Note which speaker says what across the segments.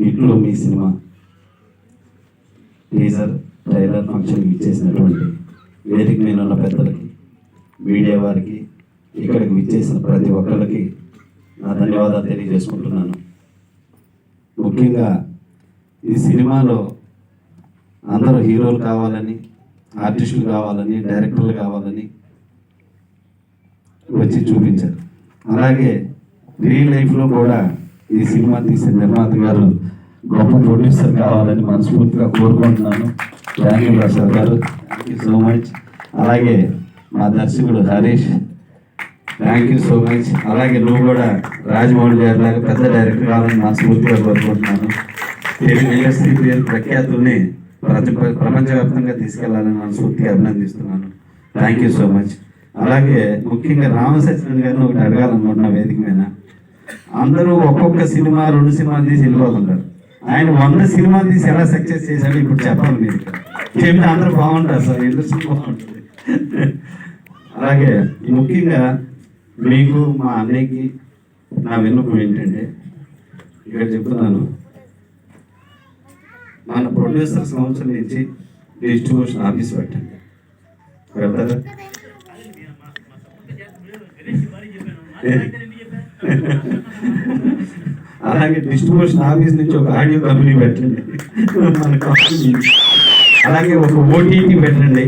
Speaker 1: ఇట్లో మీ cinema teaser trailer ఫంక్షన్కి ఇచ్చేసినటువంటి వేదిక మీద ఉన్న పెద్దలకి, మీడియా వారికి, ఇక్కడికి విచ్చేసిన ప్రతి ఒక్కరికి నా ధన్యవాదాలు తెలియజేసుకుంటున్నాను. ముఖ్యంగా ఈ సినిమాలో అందరూ హీరోలు కావాలని, ఆర్టిస్టులు కావాలని, డైరెక్టర్లు కావాలని వచ్చి చూపించారు. అలాగే రియల్ లైఫ్లో కూడా ఈ సినిమా తీసిన నిర్మాత గారు గొప్ప ప్రొడ్యూసర్ కావాలని మనస్ఫూర్తిగా కోరుకుంటున్నాను. థ్యాంక్ యూ ప్రసాద్ గారు, థ్యాంక్ యూ సో మచ్. అలాగే మా దర్శకుడు Harish, thank you so much. అలాగే నువ్వు కూడా రాజమౌళి గారి లాగా పెద్ద డైరెక్టర్ కావాలని మనస్ఫూర్తిగా కోరుకుంటున్నాను. తెలుగు ఇండస్ట్రీ పేరు ప్రఖ్యాతుల్ని ప్రపంచవ్యాప్తంగా తీసుకెళ్లాలని మనస్ఫూర్తిగా అభినందిస్తున్నాను. Thank you so much. అలాగే ముఖ్యంగా రామసత్యనారాయణ గారిని ఒకటి అడగాలనుకుంటున్నా వేదిక మీద. అందరూ ఒక్కొక్క సినిమా 2 సినిమాలు తీసి వెళ్ళిపోతుంటారు. ఆయన 100 సినిమాలు తీసి ఎలా సక్సెస్ చేశాడో ఇప్పుడు చెప్పాలి మీరు. చెప్తే అందరూ బాగుంటారు సార్, ఇండస్ట్రీ బాగుంటుంది. అలాగే ముఖ్యంగా మీకు, మా అన్నయ్యకి నా విన్నపం ఏంటంటే, ఇక్కడ చెప్తున్నాను, మన ప్రొడ్యూసర్ సంవత్సరం నుంచి డిస్ట్రిబ్యూషన్ ఆఫీస్ పెట్టండి. పెడతారా? అలాగే డిస్ట్రిబ్యూషన్ ఆఫీస్ నుంచి ఒక ఆడియో కంపెనీ పెట్టండి మన కంపెనీ. అలాగే ఒక ఓటీటీ పెట్టండి.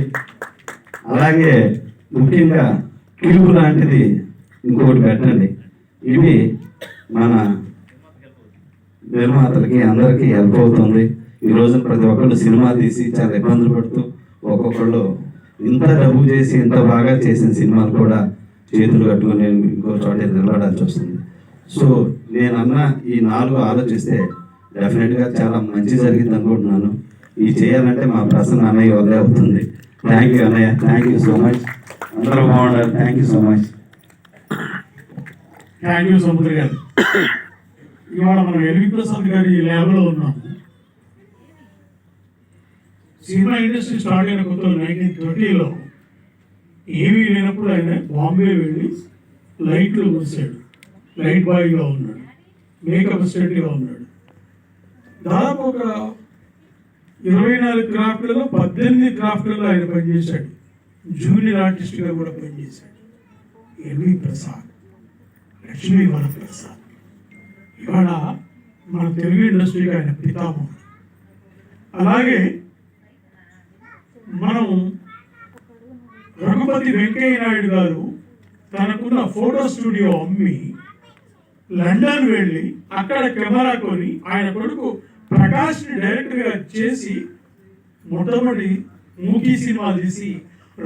Speaker 1: అలాగే ముఖ్యంగా కిలుపు లాంటిది ఇంకొకటి పెట్టండి. ఇవి మన నిర్మాతలకి అందరికీ హెల్ప్ అవుతుంది. ఈ రోజున ప్రతి ఒక్కళ్ళు సినిమా తీసి చాలా ఇబ్బందులు పడుతూ ఒక్కొక్కళ్ళు ఇంత డబ్బు చేసి ఇంత బాగా చేసిన సినిమాలు కూడా చేతులు కట్టుకుని ఇంకో చోట నిలబడాల్సి వస్తుంది. సో నేను అన్న ఈ 4 ఆలోచిస్తే డెఫినెట్గా చాలా మంచి జరిగింది అనుకుంటున్నాను. ఇది చేయాలంటే మా ప్రసన్న అన్నయ్య వల్లే అవుతుంది. థ్యాంక్ యూ అన్నయ్య, థ్యాంక్ యూ సో మచ్. అందరూ బాగుండాలి. Thank you so much.
Speaker 2: Thank you సముద్ర గారు. ఇవాళ మనం ఎల్వి ప్రసాద్ గారి ల్యాబ్లో ఉన్నాము. సినిమా ఇండస్ట్రీ స్టార్ట్ అయిన కొత్త 1930లో ఏమీ లేనప్పుడు ఆయన బాంబే వెళ్ళి లైట్లు మూసాడు. లైట్ బాయ్గా ఉన్నాడు, మేకప్ అసిస్టెంట్గా ఉన్నాడు. దాదాపు ఒక 24 క్రాఫ్ట్లలో 18 క్రాఫ్ట్లలో ఆయన పనిచేశాడు. జూనియర్ ఆర్టిస్ట్గా కూడా పనిచేశాడు. ఎల్వి ప్రసాద్, లక్ష్మీ వరప్రసాద్ ఇవాళ మన తెలుగు ఇండస్ట్రీకి ఆయన పితామహుడు. అలాగే మనం రఘుపతి వెంకయ్య నాయుడు గారు తనకున్న ఫోటో స్టూడియో అమ్మి లండన్ వెళ్ళి అక్కడ కెమెరా కొని ఆయన కొడుకు ప్రకాష్ని డైరెక్టర్గా చేసి మొట్టమొదటి మూకీ సినిమా తీసి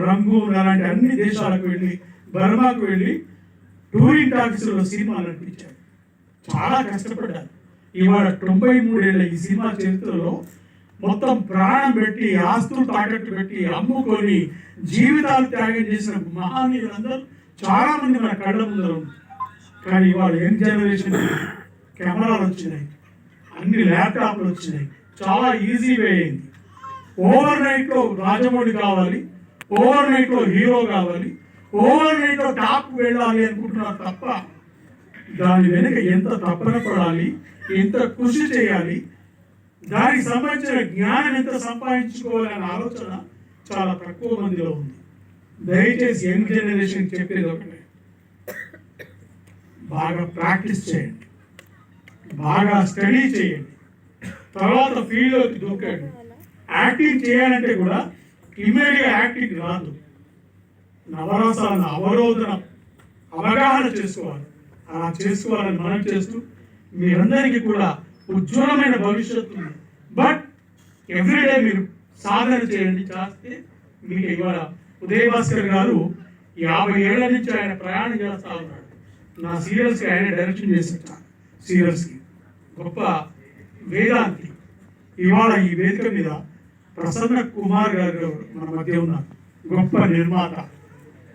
Speaker 2: రంగు అలాంటి అన్ని దేశాలకు వెళ్ళి, బర్మాకు వెళ్ళి టూరింగ్ టాకీస్లో సినిమాలు అనిపించాడు. చాలా కష్టపడ్డారు. ఇవాళ 93 ఏళ్ళ ఈ సినిమా చరిత్రలో మొత్తం ప్రాణం పెట్టి, ఆస్తులు తాకట్టు పెట్టి, అమ్ముకొని జీవితాలు త్యాగం చేసిన మహానీయులందరూ చాలా మంది మన కళ్ళ ముందర ఉంది. కానీ ఇవాళ యంగ్ జనరేషన్ కెమెరాలు వచ్చినాయి, అన్ని ల్యాప్టాప్లు వచ్చినాయి, చాలా ఈజీ వే అయింది. ఓవర్ నైట్లో రాజమౌళి కావాలి, ఓవర్ నైట్లో హీరో కావాలి, ఓవర్ నైట్లో టాప్ వెళ్ళాలి అనుకుంటున్నారు తప్ప దాని వెనుక ఎంత తపన పడాలి, ఎంత కృషి చేయాలి, దానికి సంబంధించిన జ్ఞానం ఎంత సంపాదించుకోవాలనే ఆలోచన చాలా తక్కువ మందిలో ఉంది. దయచేసి యంగ్ జనరేషన్ చెప్పేది ఒకటే, బాగా ప్రాక్టీస్ చేయండి, బాగా స్టడీ చేయండి, తర్వాత ఫీల్డ్లోకి దూకండి. యాక్టింగ్ చేయాలంటే కూడా ఇమీడియట్గా యాక్టింగ్ రాదు. నవరసాలను అవగాహన చేసుకోవాలి. అలా చేసుకోవాలని మనం చేస్తూ మీరందరికీ కూడా ఉజ్వలమైన భవిష్యత్తు ఉంది. బట్ ఎవ్రీడే మీరు సాధన చేయండి. చేస్తే మీకు ఇవాళ ఉదయ్ భాస్కర్ గారు 50 ఏళ్ల నుంచి ఆయన ప్రయాణం చేస్తూ ఉన్నాడు. నా సీరియల్స్కి ఆయన డైరెక్షన్ చేస్తాడు. సీరియల్స్కి గొప్ప వేదాంతి. ఇవాళ ఈ వేదిక మీద ప్రసన్న కుమార్ గారు మన మధ్య ఉన్నారు. గొప్ప నిర్మాత,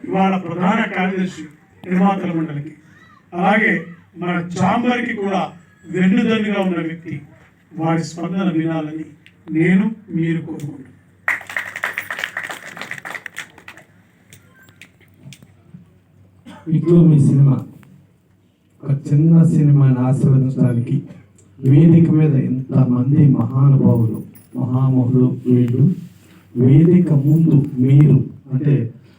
Speaker 2: ఇవాళ ప్రధాన కార్యదర్శి నిర్మాతల మండలికి. అలాగే మన ఛాంబర్కి కూడా వెన్నుదన్నుగా ఉన్న వ్యక్తి. వారి స్పందన వినాలని నేను, మీరు కోరుకుంటున్నాను.
Speaker 3: ఇప్పుడు మీ సినిమా ఒక చిన్న సినిమాని ఆశీర్వదించడానికి వేదిక మీద ఇంతమంది మహానుభావులు మహామహులు వీళ్ళు వేదిక ముందు మీరు అంటే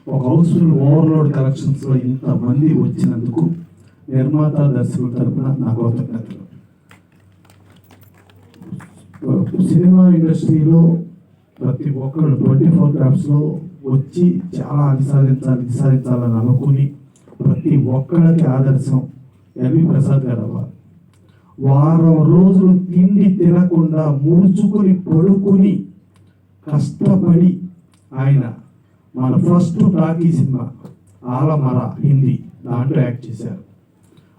Speaker 3: ఒక హౌస్ఫుల్ ఓవర్లోడ్ కలెక్షన్స్లో ఇంతమంది వచ్చినందుకు నిర్మాత దర్శకుల తరపున నా కృతజ్ఞతలు. సినిమా ఇండస్ట్రీలో ప్రతి ఒక్కరు 24 క్రాఫ్ట్స్లో వచ్చి చాలా అది సాధించాలని అనుకుని ప్రతి ఒక్కళ్ళకి ఆదర్శం ఎల్వి ప్రసాద్ గారు అవ్వాలి. వారం రోజులు తిండి తినకుండా ముడుచుకొని పడుకుని కష్టపడి ఆయన మన ఫస్ట్ టాకీ సినిమా ఆలమర హిందీ దాంట్లో యాక్ట్ చేశారు.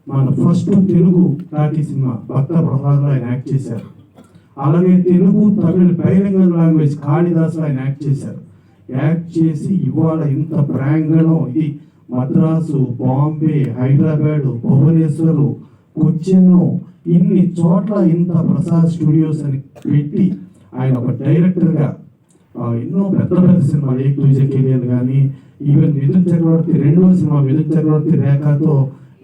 Speaker 3: మన ఫస్ట్ తెలుగు టాకీ సినిమా భక్త ప్రహ్లాద్లో ఆయన యాక్ట్ చేశారు. అలాగే తెలుగు తమిళ బైలింగల్ లాంగ్వేజ్ కాళిదాస్ ఆయన యాక్ట్ చేశారు. యాక్ట్ చేసి ఇవాళ ఇంత ప్రాంగణం ఇది మద్రాసు, బాంబే, హైదరాబాదు, భువనేశ్వరు, కొచ్చిన్ ఇన్ని చోట్ల ఇంత ప్రసాద్ స్టూడియోస్ అని పెట్టి ఆయన ఒక డైరెక్టర్గా ఎన్నో పెద్ద పెద్ద సినిమాలు ఏక్ దూజే కెరియర్ కానీ ఈవెన్ మిథున్ చక్రవర్తి రెండో సినిమా మిథున్ చక్రవర్తి రేఖతో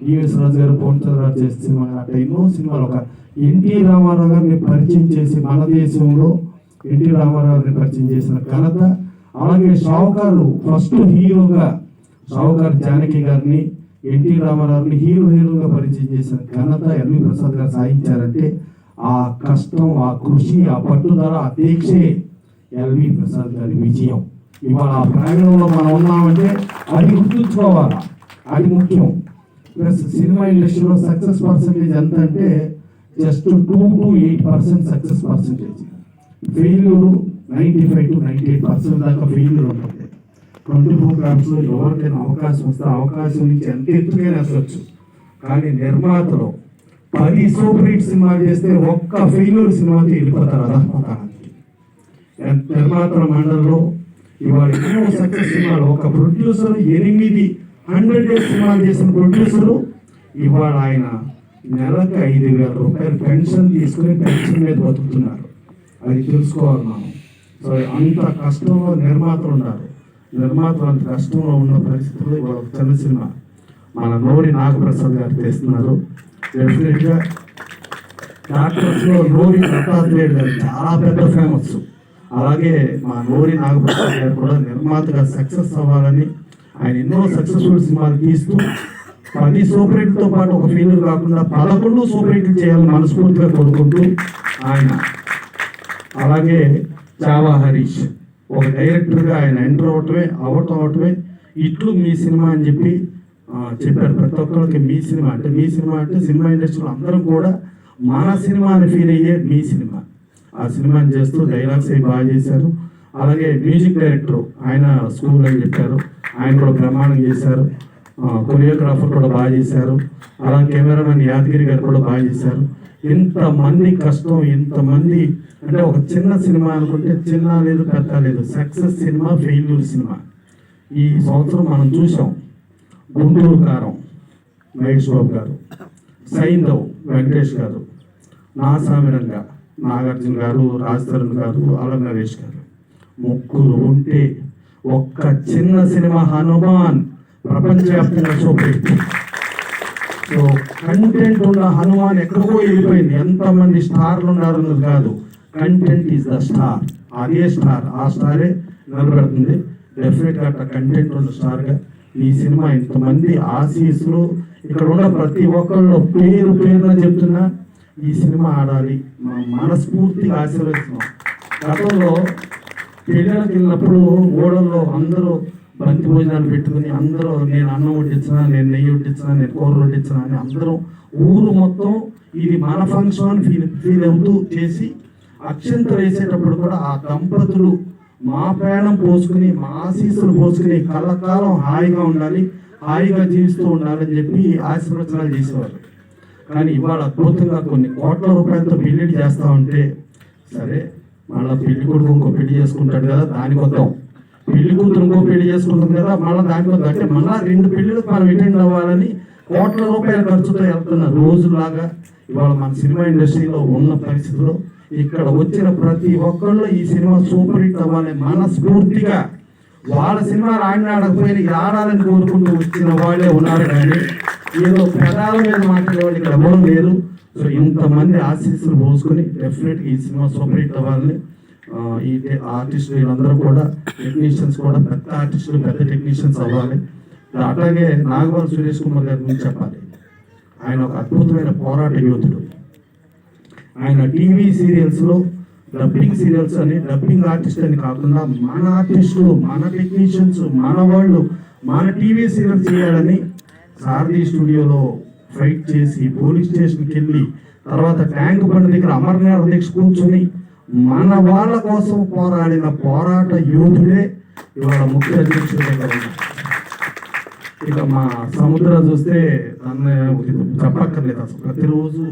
Speaker 3: ఈఎస్ రాజు గారు పోన్చంద్రరావు చేసే సినిమా అట్లా ఎన్నో సినిమాలు ఒక ఎన్టీ రామారావు గారిని పరిచయం చేసి మన దేశంలో ఎన్టీ రామారావు గారిని పరిచయం చేసిన ఘనత. అలాగే షావుకారు ఫస్ట్ హీరోగా షావుకారు జానకి గారిని ఎన్టీ రామారావుని హీరోగా పరిచయం చేసిన ఘనత ఎల్వి ప్రసాద్ గారు సాధించారంటే ఆ కష్టం, ఆ కృషి, ఆ పట్టుదల, ఆ దీక్షే ఎల్వి ప్రసాద్ గారి విజయం. ఇవాళ ఆ ప్రాంగణంలో మనం ఉన్నామంటే అది గుర్తుంచుకోవాలా, అది ముఖ్యం. ప్లస్ సినిమా ఇండస్ట్రీలో సక్సెస్ పర్సంటేజ్ ఎంత అంటే just 2 to 8% success percentage. Failure 95 to 98% దాకా ఫెయిల్యూర్ ఉంటుంది. 24 క్రాఫ్ట్స్లో ఎవరికైనా అవకాశం వస్తే అవకాశం నుంచి ఎంత ఎత్తుకైనా వెళ్ళొచ్చు. కానీ నిర్మాతలో 10 సూపర్ హిట్ సినిమా చేస్తే ఒక్క ఫెయిల్యూర్ సినిమాకి వెళ్ళిపోతారు అధపతానికి. నిర్మాతల మండలిలో ఇవాళ ఎన్నో సక్సెస్ సినిమాలు ఒక ప్రొడ్యూసర్ 100 డేస్ సినిమాలు చేసిన ప్రొడ్యూసరు ఇవాళ ఆయన నెలకు 5,000 రూపాయలు పెన్షన్ తీసుకుని పెన్షన్ మీద బతుకుతున్నారు. అది తెలుసుకోవాలి మనం. సో అంత కష్టంలో నిర్మాతలు ఉన్నారు. నిర్మాతలు అంత కష్టంలో ఉన్న పరిస్థితుల్లో ఇవాళ చిన్న సినిమా మన నోరి నాగప్రసాద్ గారు చేస్తున్నారు. డెఫినెట్గా డాక్టర్స్లో నోరి దత్తాత్రేయుడు గారు చాలా పెద్ద ఫేమస్. అలాగే మా నోరి నాగప్రసాద్ గారు కూడా నిర్మాతగా సక్సెస్ అవ్వాలని ఆయన ఎన్నో సక్సెస్ఫుల్ సినిమాలు తీస్తూ 10 సూపర్ హిట్తో పాటు ఒక ఫెయిల్యూర్ కాకుండా 11 సూపర్ హిట్లు చేయాలని మనస్ఫూర్తిగా కోరుకుంటూ ఆయన అలాగే చావా హరీష్ ఒక డైరెక్టర్గా ఆయన ఎంటర్ అవటమే ఇట్లు మీ సినిమా అని చెప్పి చెప్పారు. ప్రతి ఒక్కరికి మీ సినిమా అంటే సినిమా ఇండస్ట్రీలో అందరం కూడా మన సినిమా అని ఫీల్ అయ్యే మీ సినిమా. ఆ సినిమాని చేస్తూ డైలాగ్స్ అవి బాగా చేశారు. అలాగే మ్యూజిక్ డైరెక్టర్ ఆయన స్కూల్ అని చెప్పారు, ఆయన కూడా బ్రహ్మాండం చేశారు. కొరియోగ్రాఫర్ కూడా బాగా చేశారు. అలాగే కెమెరామెన్ యాదగిరి గారు కూడా బాగా చేశారు. ఇంతమంది కష్టం, ఇంతమంది అంటే ఒక చిన్న సినిమా అనుకుంటే చిన్న లేదు పెద్ద లేదు, సక్సెస్ సినిమా, ఫెయిల్యూర్ సినిమా. ఈ సంవత్సరం మనం చూసాం. గుంటూరు కారం మహేష్ బాబు గారు, సైందవ్ వెంకటేష్ గారు, నా సామిరంగా నాగార్జున గారు, రాజ్ తరుణ్ గారు, అలం నరేష్ గారు, ముగ్గురు ఉంటే ఒక్క చిన్న సినిమా హనుమాన్ ప్రపంచవ్యాప్తంగా చూపెట్టి. సో కంటెంట్ ఉన్న హనుమాన్ ఎక్కడికో వెళ్ళిపోయింది. ఎంతమంది స్టార్లు ఉన్నారన్నది కాదు, కంటెంట్ ఈజ్ ద స్టార్. అదే స్టార్, ఆ స్టారే నిలబెడుతుంది. డెఫినెట్గా అట్లా కంటెంట్ ఉన్న స్టార్గా ఈ సినిమా ఇంతమంది ఆశీస్సులు ఇక్కడ ఉన్న ప్రతి ఒక్కళ్ళు పేరున చెప్తున్నా ఈ సినిమా ఆడాలి, మనస్ఫూర్తిగా ఆశీర్వదిస్తున్నాం. గతంలో పెళ్ళిళ్ళకి వెళ్ళినప్పుడు ఓడల్లో అందరూ బంతి భోజనాలు పెట్టుకుని అందరూ నేను అన్నం వడ్డించినా, నేను నెయ్యి వడ్డించినా, నేను కూర వడ్డించినా అని అందరం ఊరు మొత్తం ఇది మన ఫంక్షన్ అని ఫీల్ అవుతూ చేసి అక్షంతలు వేసేటప్పుడు కూడా ఆ దంపతులు మా ప్రాణం పోసుకుని, మా ఆశీస్సులు పోసుకుని కళ్ళకాలం హాయిగా ఉండాలి, హాయిగా జీవిస్తూ ఉండాలని చెప్పి ఆశీర్వచనాలు చేసేవారు. కానీ ఇవాళ అద్భుతంగా కొన్ని కోట్ల రూపాయలతో పెళ్లిళ్ళు చేస్తూ ఉంటే సరే మళ్ళీ పెళ్లి కొడుకు ఇంకో పెళ్లి చేసుకుంటాడు కదా దానికి వద్దాం, పెళ్లి కూతురు ఇంకో పెళ్లి చేసుకుంటుంది కదా మళ్ళీ దానికి వద్దాం అంటే మళ్ళీ 2 పెళ్లిలకు మనం అటెండ్ అవ్వాలని కోట్ల రూపాయల ఖర్చుతో వెళ్తున్న రోజులాగా ఇవాళ మన సినిమా ఇండస్ట్రీలో ఉన్న పరిస్థితుల్లో ఇక్కడ వచ్చిన ప్రతి ఒక్కళ్ళు ఈ సినిమా సూపర్ హిట్ అవ్వాలని మనస్ఫూర్తిగా వాళ్ళ సినిమాలు ఆడకపోయినా ఆడాలని కోరుకుంటూ వచ్చిన వాళ్ళే ఉన్నారు. కానీ ఏదో పెదాల మీద మాట్లాడే వాళ్ళు ఇక్కడ ఎవరు లేరు. సో ఇంతమంది ఆశీస్సులు పోసుకొని డెఫినెట్గా ఈ సినిమా సూపర్ హిట్ అవ్వాలని ఈ ఆర్టిస్టులు వీళ్ళందరూ కూడా టెక్నీషియన్స్ కూడా పెద్ద ఆర్టిస్టులు పెద్ద టెక్నీషియన్స్ అవ్వాలి. అట్లాగే నాగబాబు సురేష్ కుమార్ గారి గురించి చెప్పాలి. ఆయన ఒక అద్భుతమైన పోరాట యోధుడు. ఆయన టీవీ సీరియల్స్లో డబ్బింగ్ సీరియల్స్ అని డబ్బింగ్ ఆర్టిస్ట్ అని కాకుండా మన ఆర్టిస్టులు మన టెక్నీషియన్స్ మన వాళ్ళు మన టీవీ సీరియల్స్ చేయాలని సారథి స్టూడియోలో ఫైట్ చేసి పోలీస్ స్టేషన్కి వెళ్ళి తర్వాత ట్యాంక్ బండ్ దగ్గర అమర్నాథ్ దగ్గర కూర్చొని మన వాళ్ళ కోసం పోరాడిన పోరాట యోధుడే ఇవాళ ముఖ్య అధ్యక్షుడు దగ్గర ఉన్నారు. ఇక మా సముద్ర చూస్తే తను చెప్పక్కర్లేదు, అసలు ప్రతిరోజు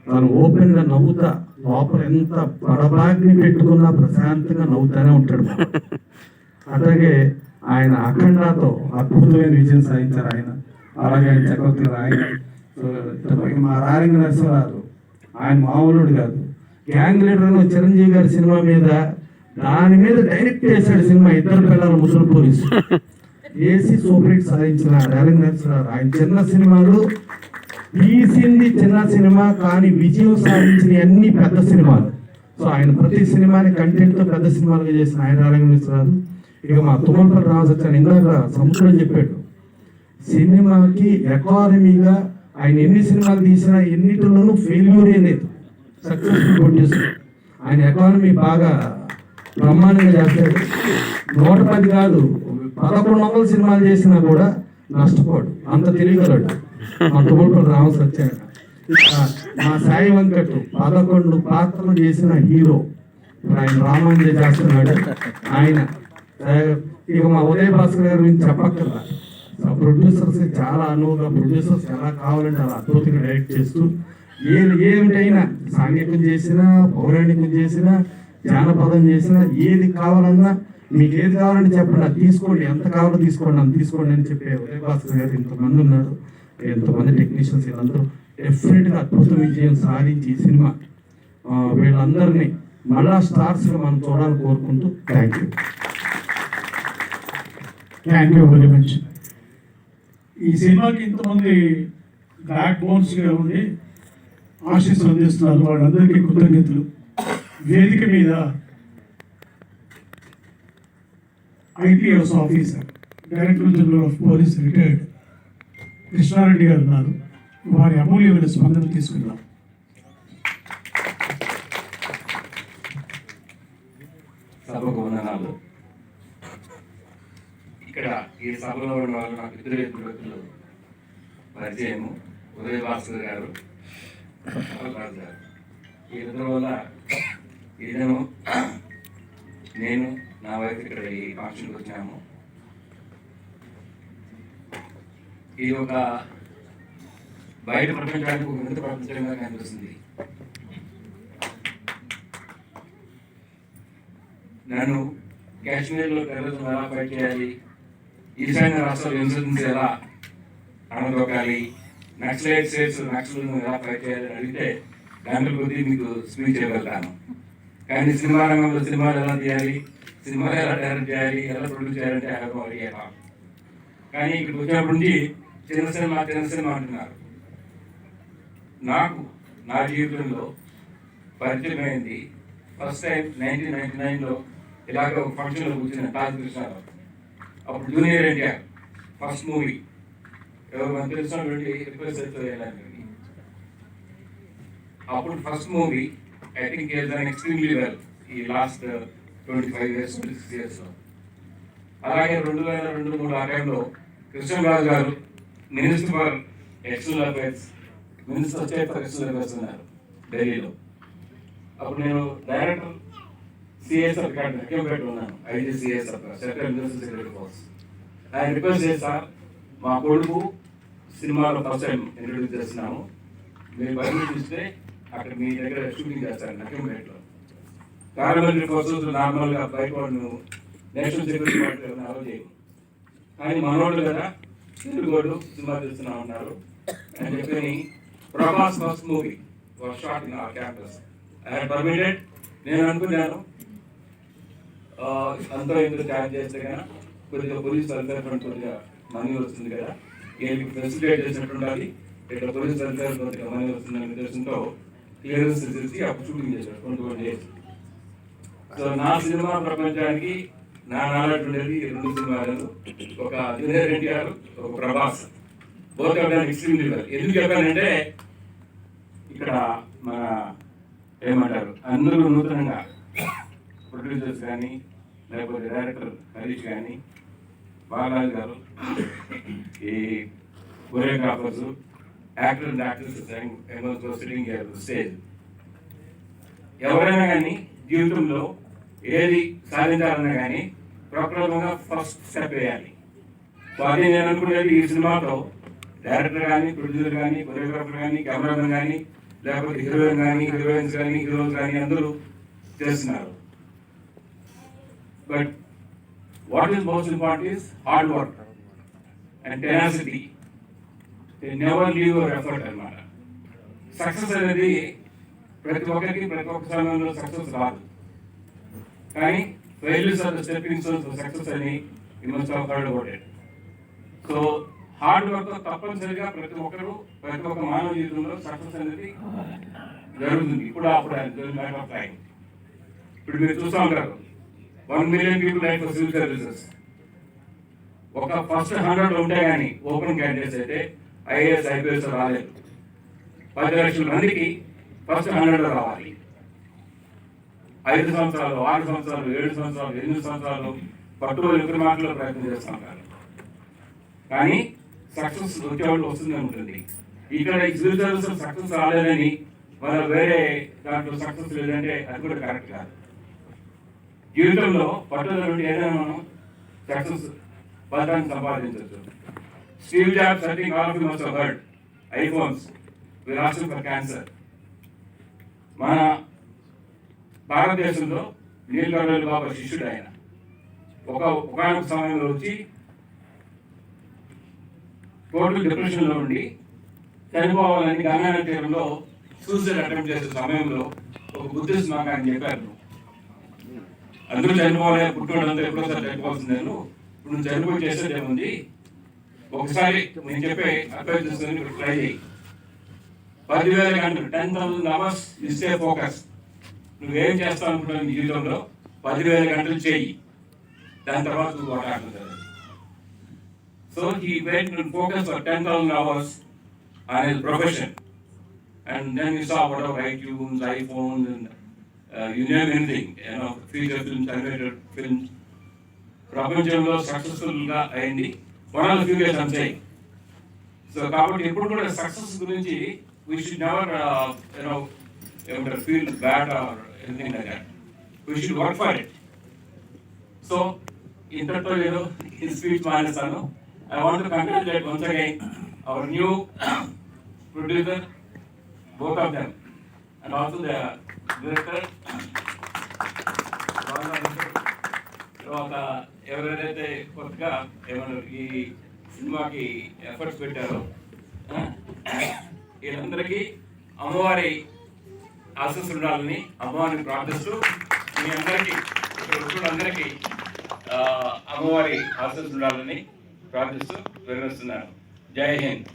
Speaker 3: తను ఓపెన్గా నవ్వుతా లోపల ఎంత పడబాగ్ని పెట్టుకున్నా ప్రశాంతంగా నవ్వుతానే ఉంటాడు. అట్లాగే ఆయన అఖండాతో అద్భుతమైన విజయం సాధించారు ఆయన. అలాగే ఆయన చక్రవర్తి మా రారింగ నరసింహారావు ఆయన మామూలుడు కాదు. గ్యాంగ్ లీడర్ చిరంజీవి గారి సినిమా మీద దాని మీద డైరెక్ట్ చేశాడు సినిమా. ఇద్దరు పిల్లల ముసలి పోలీసు ఏసీ సూపర్ హిట్ సాధించిన రారింగ నరసింహారావు. ఆయన చిన్న సినిమాలు తీసింది చిన్న సినిమా కానీ విజయం సాధించిన అన్ని పెద్ద సినిమాలు. సో ఆయన ప్రతి సినిమాని కంటెంట్తో పెద్ద సినిమాలుగా చేసిన ఆయన రారింగేశ్వరరావు. ఇక మా తుమ్మలపల్లి రామసత్యాన్ని ఇందాక సముద్రం చెప్పాడు, సినిమాకి ఎకానమీగా ఆయన ఎన్ని సినిమాలు తీసినా ఎన్నిటిలోనూ ఫెయిల్యూరే లేదు, సక్సెస్ఫుల్ ప్రొడ్యూసర్. ఆయన ఎకానమీ బాగా బ్రహ్మాండంగా చేస్తాడు. 110 కాదు 1100 సినిమాలు చేసినా కూడా నష్టపోడు, అంత తెలియగలడు మా తుమ్మలపల్లి రామసత్యాన్ని. మా సాయి వెంకట్ 11 పాత్రలు చేసిన హీరో. ఆయన రామాంజలి చేస్తున్నాడు ఆయన. ఇక మా ఉదయ్ భాస్కర్ గారి గురించి చెప్పక్కర్లా. ప్రొడ్యూసర్స్ చాలా అనువుగా ప్రొడ్యూసర్స్ ఎలా కావాలంటే అలా అద్భుతంగా డైరెక్ట్ చేస్తూ ఏమిటైనా సాంఘికం చేసినా పౌరాణికం చేసినా జానపదం చేసినా ఏది కావాలన్నా మీకు ఏది కావాలంటే చెప్పండి, అది తీసుకోండి, ఎంత కావాలో తీసుకోండి, అంత తీసుకోండి అని చెప్పే ఉదయ్ భాస్కర్ గారు ఇంతమంది ఉన్నారు. ఎంతమంది టెక్నీషియన్స్ వీళ్ళందరూ డెఫినెట్గా అద్భుత విజయం సాధించి ఈ సినిమా వీళ్ళందరినీ మళ్ళా స్టార్స్గా మనం చూడాలని కోరుకుంటూ థ్యాంక్
Speaker 2: యూ వెరీ మచ్. ఈ సినిమాకి ఇంతమంది బ్యాక్ బోన్స్గా ఉండి ఆశీస్సులు అందిస్తున్నారు, వాళ్ళందరికీ కృతజ్ఞతలు. వేదిక మీద IPS officer director general of police retired Krishna Reddy గారు ఉన్నారు. వారి అమూల్యమైన స్పందన తీసుకుందాం.
Speaker 4: సభకు వందనాలు. ఇక్కడ ఈ సభలో ఉన్న వాళ్ళు నాకు ఇద్దరు వ్యక్తులు పరిచయము, ఉదయ్ భాస్కర్ గారు, రాజు గారు. ఈ ఇద్దరు వల్ల ఇదేమో నేను నా వైఫ్ ఇక్కడ ఈ ఫంక్షన్కి వచ్చినాము. ఇది ఒక బయట ప్రపంచానికి ఒక వింత ప్రపంచంగా కనిపిస్తుంది. నన్ను కాశ్మీర్లో టెర్రరిజం ఎలా ఫైట్ చేయాలి, ఈశాన్య రాష్ట్రాలు ఇన్సూరెన్స్ ఎలా అణదొక్కాలి, నక్సలైట్ స్టేట్స్ నక్సలిజం ఎలా ఫైట్ చేయాలి అని అడిగితే గంటల కొద్దీ మీకు స్పీచ్ చేయగలుగుతాను. కానీ సినిమా రంగంలో సినిమాలు ఎలా తీయాలి, సినిమాలు ఎలా డైరెక్ట్ చేయాలి, ఎలా ప్రొడ్యూస్ చేయాలంటే అడిగాను. కానీ ఇక్కడికి వచ్చినప్పటి నుంచి చిన్న సినిమా అంటున్నారు. నాకు నా జీవితంలో పరిచయం అయింది ఫస్ట్ టైం 1999లో ఇలాగ ఒక ఫంక్షన్లో కూర్చున్న తాజ్ కృష్ణారావు. అప్పుడు జూనియర్ ఎన్టీఆర్ ఫస్ట్ మూవీ ఎవరు మనకు తెలిసినటువంటి రిక్వెస్ట్ చేయాలని. అప్పుడు first movie I think is done extremely well ఈ లాస్ట్ 25 years 26 yearsలో. అలాగే 2002-03 ఆ టైంలో కృష్ణరాజు గారు minister for external affairs, minister state for external affairs ఉన్నారు ఢిల్లీలో. అప్పుడు నేను డైరెక్టర్ సిఎస్ఆర్ హక్యంపేట ఉన్నాను, ఐజీసీఎస్ఆర్ సెంట్రల్ యూనివర్సిటీ సెక్రటరీ ఫోర్స్. ఆయన రిక్వెస్ట్ చేశారు, మా కొడుకు సినిమాలో ఫస్ట్ టైం ఇంట్రొడ్యూస్ చేస్తున్నాము, మీరు పర్మిషన్ ఇస్తే అక్కడ మీ దగ్గర షూటింగ్ చేస్తాను హక్యంపేటలో. పార్లమెంటరీ ఫోర్సెస్ నార్మల్గా బయట వాళ్ళు నేషనల్ సెక్యూరిటీ పార్టీ అలౌ చేయము, కానీ మనోళ్ళు కదా తెలుగు సినిమా చేస్తున్నా ఉన్నారు అని చెప్పి Prabhas first movie was shot in our campus. I had permitted. నేను అనుకున్నాను అంతా ఎందుకు ఛార్జ్ చేస్తే కదా కొద్దిగా పోలీస్ వెల్ఫేర్ ఫండ్ కొద్దిగా మనీ వస్తుంది కదా, వీళ్ళకి ఫెసిలిటేట్ చేసినట్టు ఉండాలి, ఇక్కడ పోలీస్ అధికారులు కొంత గమనం వస్తుందనే ఉద్దేశంతో క్లియరెన్స్ చేసి అప్పుడు షూటింగ్ చేశాడు 21 days. సో నా సినిమా ప్రపంచానికి నా నాలెడ్జ్ ఉండేది 2 సినిమాలు, ఒక జూనియర్ ఎన్టీఆర్, ఒక Prabhas. Both of them extremely well. ఎందుకు చెప్పానంటే ఇక్కడ మన ఏమంటారు అందరూ నూతనంగా ప్రొడ్యూసర్స్ కానీ లేకపోతే డైరెక్టర్ హరీష్ కానీ, బాలరాజు గారు, ఈ choreographers, actor and actress sitting stage, ఎవరైనా కానీ జీవితంలో ఏది సాధించాలన్నా కానీ ప్రప్రథమంగా ఫస్ట్ స్టెప్ వేయాలి. సో అది నేను అనుకునేది ఈ సినిమాతో డైరెక్టర్ కానీ, ప్రొడ్యూసర్ కానీ, కొరియోగ్రాఫర్ కానీ, కెమెరామెన్ కానీ, లేకపోతే హీరోయిన్ కానీ, హీరోయిన్స్ కానీ, హీరోస్ కానీ అందరూ చేస్తున్నారు. But what is most important is hard work and tenacity. They never leave your effort అన్నమాట. సక్సెస్ అనేది ప్రతి ఒక్కరికి ప్రతి ఒక్క సమయంలో సక్సెస్ రాదు, కానీ failures are the stepping stones for success అని you must have heard about it. So hard work తప్పనిసరిగా ప్రతి ఒక్కరు ప్రతి ఒక్క మానవ జీవితంలో సక్సెస్ అనేది జరుగుతుంది. ఇప్పుడు మ్యాటర్ ఆఫ్ టైం. ఇప్పుడు మీరు చూస్తూ ఉంటారు 1 million people like for civil services. ఒక ఫస్ట్ 100 ఉంటే కానీ ఓపెన్ క్యాండిడేట్స్ అయితే ఐఏఎస్ ఐపీఎస్ రాలేదు. 10 లక్షల మందికి ఫస్ట్ 100 రావాలి. 5 సంవత్సరాలు, 6 సంవత్సరాలు, 7 సంవత్సరాలు, 8 సంవత్సరాలు పట్టుబడి ఎదురు మాటలో ప్రయత్నం చేస్తూ ఉంటారు, కానీ సక్సెస్ వచ్చేవాళ్ళు వస్తుంది ఉంటుంది. ఇక్కడ సివిల్ సర్వీసెస్ సక్సెస్ రాలేదని మన వేరే దాంట్లో సక్సెస్ లేదంటే అది కూడా కరెక్ట్ కాదు. జీవితంలో పట్టుదల నుండి ఏదైనా మనం సక్సెస్ పథకాన్ని సంపాదించవచ్చు. Steve Jobs, I think all of you must have heard, iPhones we lost for cancer. మన భారతదేశంలో నీలకంఠ బాబా శిష్యుడు ఆయన. ఒకనొక సమయంలో వచ్చి టోటల్ డిప్రెషన్లో ఉండి చనిపోవాలని గంగా తీరంలో సూసైడ్ అటెంప్ట్ చేసే సమయంలో ఒక బుద్ధిస్ట్ నాకు ఆయన చెప్పారు, అందరూ చనిపోవాలి, పుట్టుకోవడంతో ఎప్పుడోసారి చనిపోవాల్సిందే, ఇప్పుడు నువ్వు చనిపోయి చేసేది ఏముంది, ఒకసారి నేను చెప్పే అప్లై చేసుకుని ట్రై చేయి. 10,000 గంటలు 10,000 hours ఇస్తే ఫోకస్. నువ్వేం చేస్తావు అనుకుంటున్నావు నీ జీవితంలో 10,000 గంటలు చేయి, దాని తర్వాత నువ్వు కొట్టాడుతుంది. So he went and focused for 10,000 hours on his profession, and then we saw whatever iTunes, iPhones, and you name anything, feature films, animated films. ప్రపంచంలో సక్సెస్ఫుల్గా అయింది. One of the few years I'm saying. So కాబట్టి ఎప్పుడు కూడా success గురించి we should never feel bad or anything like that. We should work for it. So ఇంతటితో ఈ speech మానేస్తాను. I want to congratulate once again our new producer, both of them, and also the director. తర్వాత ఎవరైతే కొత్తగా ఏమన్నా ఈ సినిమాకి efforts పెట్టారో వీళ్ళందరికీ అమ్మవారి ఆశీస్సులు ఉండాలని అమ్మవారిని ప్రార్థిస్తూ మీ అందరికీ ఇక్కడ అందరికీ అమ్మవారి ఆశీస్సులు ఉండాలని ప్రార్థిస్తూ వివరిస్తున్నాను. జై హింద్.